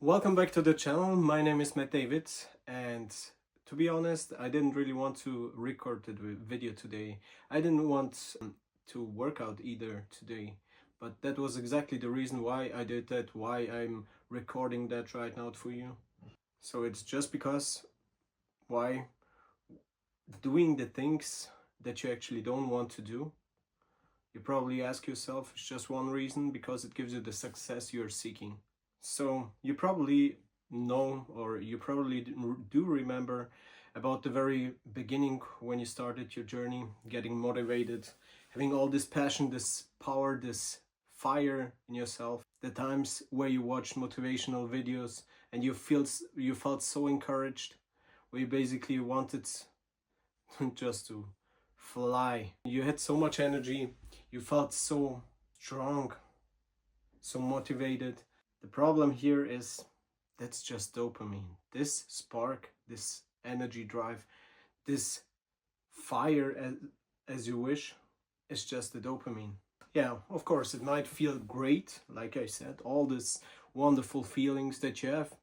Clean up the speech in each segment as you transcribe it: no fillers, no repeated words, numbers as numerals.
Welcome back to the channel. My name is Matt David, and to be honest, I didn't really want to record the video today. I didn't want to work out either today, but that was exactly the reason why I did that, why I'm recording that right now for you. So it's just because why doing the things that you actually don't want to do. You probably ask yourself, it's just one reason, because it gives you the success you're seeking. So you probably know, or you probably do remember about the very beginning when you started your journey, getting motivated, having all this passion, this power, this fire in yourself. The times where you watched motivational videos and you felt so encouraged, where you basically wanted just to fly. You had so much energy, you felt so strong, so motivated. The problem here is that's just dopamine. This spark, this energy drive, this fire, as you wish, is just the dopamine. Yeah, of course, it might feel great, like I said, all these wonderful feelings that you have,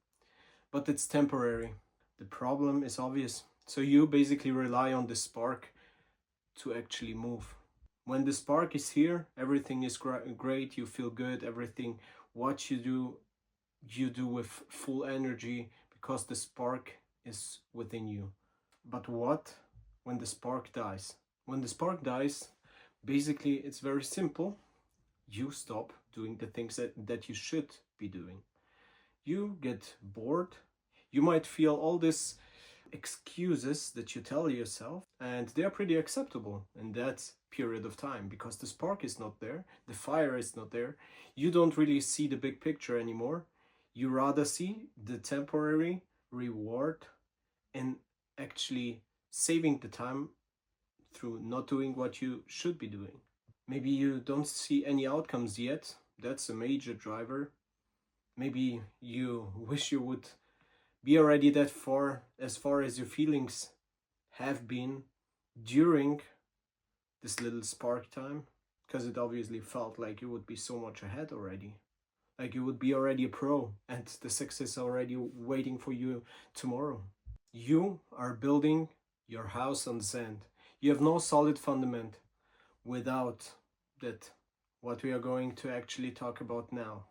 but it's temporary. The problem is obvious. So you basically rely on the spark to actually move. When the spark is here, everything is great, you feel good, everything what you do with full energy because the spark is within you. But what when the spark dies? When the spark dies, basically it's very simple. You stop doing the things that you should be doing. You get bored. You might feel all these excuses that you tell yourself, and they're pretty acceptable in that period of time because the spark is not there, the fire is not there. You don't really see the big picture anymore. You rather see the temporary reward in actually saving the time through not doing what you should be doing. Maybe you don't see any outcomes yet. That's a major driver. Maybe you wish you would be already that far as your feelings have been during this little spark time, because it obviously felt like you would be so much ahead already. Like you would be already a pro and the success already waiting for you tomorrow. You are building your house on sand. You have no solid fundament without that, what we are going to actually talk about now.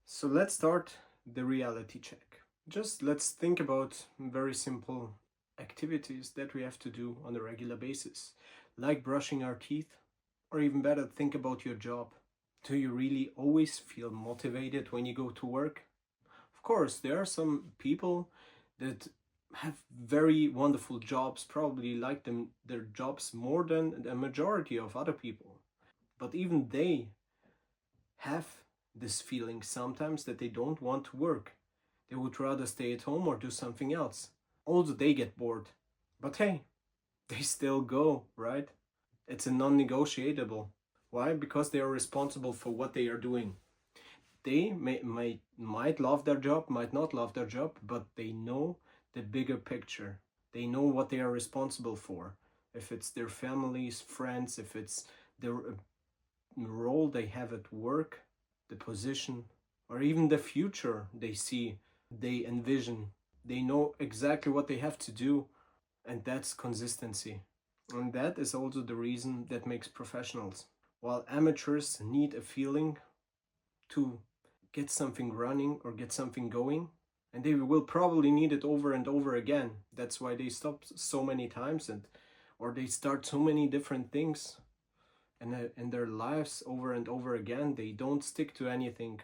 So let's start the reality check. Just let's think about very simple activities that we have to do on a regular basis, like brushing our teeth, or even better, think about your job. Do you really always feel motivated when you go to work? Of course, there are some people that have very wonderful jobs, probably like their jobs more than the majority of other people. But even they have this feeling sometimes that they don't want to work. They would rather stay at home or do something else. Also, they get bored. But hey, they still go, right? It's a non-negotiable. Why? Because they are responsible for what they are doing. They might love their job, might not love their job, but they know the bigger picture. They know what they are responsible for. If it's their families, friends, if it's their role they have at work, the position, or even the future they see, they envision. They know exactly what they have to do, and that's consistency. And that is also the reason that makes professionals. While amateurs need a feeling to get something running or get something going, and they will probably need it over and over again. That's why they stop so many times or they start so many different things in their lives over and over again. They don't stick to anything.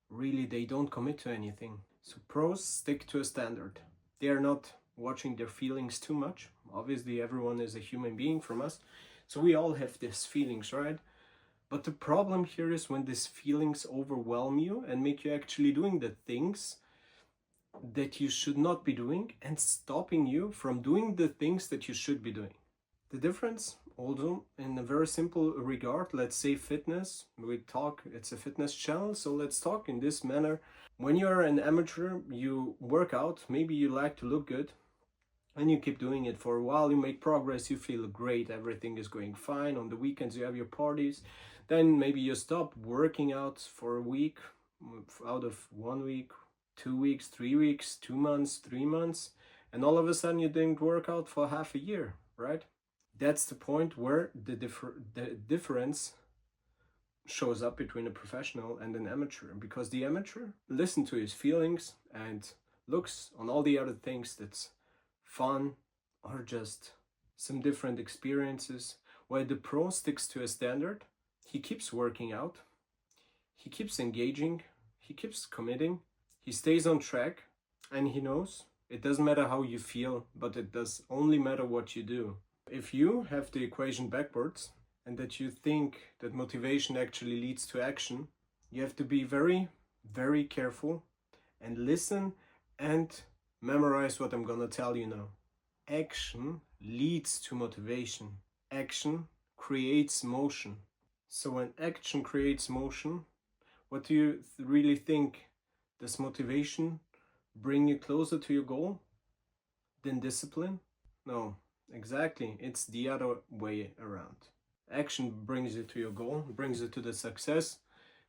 Really, they don't commit to anything. So pros stick to a standard. They are not watching their feelings too much. Obviously, everyone is a human being from us, so we all have these feelings, right? But the problem here is when these feelings overwhelm you and make you actually doing the things that you should not be doing and stopping you from doing the things that you should be doing. The difference, also, in a very simple regard, let's say fitness, it's a fitness channel, so let's talk in this manner. When you're an amateur, you work out, maybe you like to look good, and you keep doing it for a while, you make progress, you feel great, everything is going fine. On the weekends you have your parties, then maybe you stop working out for a week, out of 1 week, 2 weeks, 3 weeks, 2 months, 3 months, and all of a sudden you didn't work out for half a year, right? That's the point where the difference shows up between a professional and an amateur, because the amateur listens to his feelings and looks on all the other things that's fun or just some different experiences, while the pro sticks to a standard. He keeps working out, he keeps engaging, he keeps committing, he stays on track, and he knows it doesn't matter how you feel, but it does only matter what you do. If you have the equation backwards, and that you think that motivation actually leads to action, you have to be very, very careful and listen and memorize what I'm gonna tell you now. Action leads to motivation. Action creates motion. So when action creates motion, what do you really think? Does motivation bring you closer to your goal than discipline? No, exactly. It's the other way around. Action brings you to your goal, brings you to the success.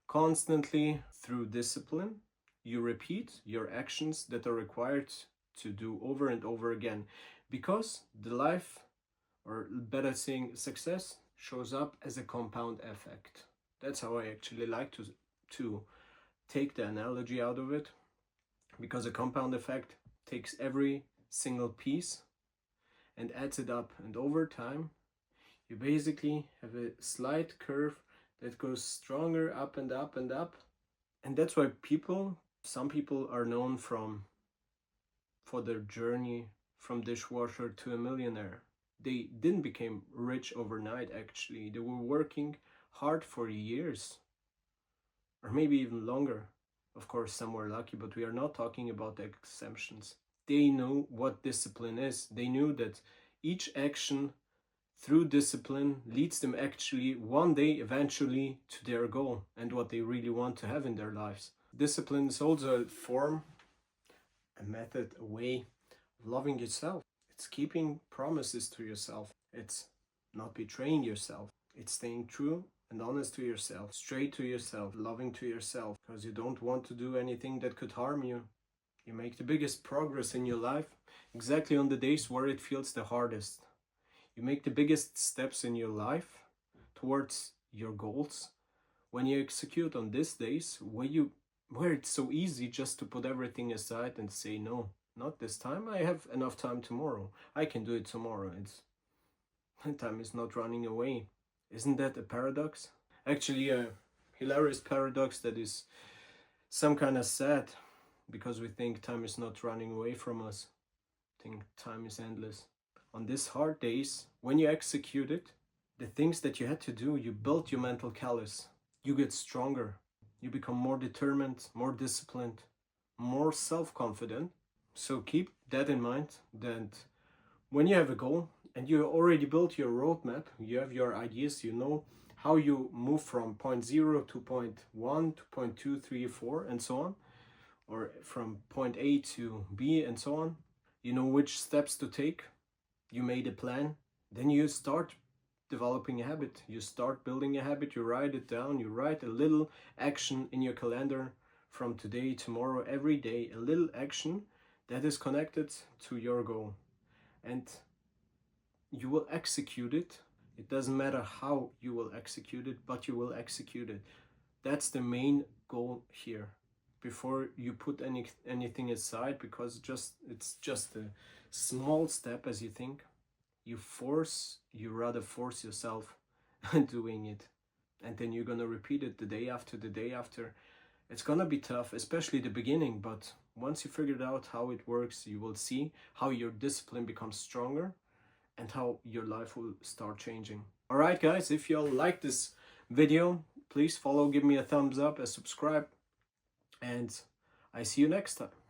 Constantly through discipline, you repeat your actions that are required to do over and over again, because the life, or better saying success, shows up as a compound effect. That's how I actually like to take the analogy out of it, because a compound effect takes every single piece and adds it up, and over time you basically have a slight curve that goes stronger up and up and up. And that's why some people are known for their journey from dishwasher to a millionaire. They didn't become rich overnight, actually. They were working hard for years, or maybe even longer. Of course, some were lucky, but we are not talking about the exceptions. They know what discipline is. They knew that each action through discipline leads them actually one day eventually to their goal and what they really want to have in their lives. Discipline is also a form, a method, a way of loving yourself. It's keeping promises to yourself. It's not betraying yourself. It's staying true and honest to yourself, straight to yourself, loving to yourself, because you don't want to do anything that could harm you. You make the biggest progress in your life exactly on the days where it feels the hardest. You make the biggest steps in your life towards your goals when you execute on these days where it's so easy just to put everything aside and say, no, not this time. I have enough time tomorrow. I can do it tomorrow. Time is not running away. Isn't that a paradox? Actually, a hilarious paradox that is some kind of sad, because we think time is not running away from us. I think time is endless. On these hard days, when you execute it, the things that you had to do, you build your mental callus. You get stronger. You become more determined, more disciplined, more self-confident. So keep that in mind, that when you have a goal and you already built your roadmap, you have your ideas, you know how you move from point 0 to point 1 to point 2, 3, 4, and so on, or from point A to B and so on. You know which steps to take. You made a plan, then you start developing a habit. You start building a habit, you write it down, you write a little action in your calendar from today, tomorrow, every day, a little action that is connected to your goal. And you will execute it. It doesn't matter how you will execute it, but you will execute it. That's the main goal here. Before you put anything aside, because it's just a small step as you think, you rather force yourself doing it, and then you're gonna repeat it the day after the day after. It's gonna be tough, especially the beginning, but once you figured out how it works, you will see how your discipline becomes stronger and how your life will start changing. All right, guys, if you all like this video, please follow, give me a thumbs up, and subscribe, and I see you next time.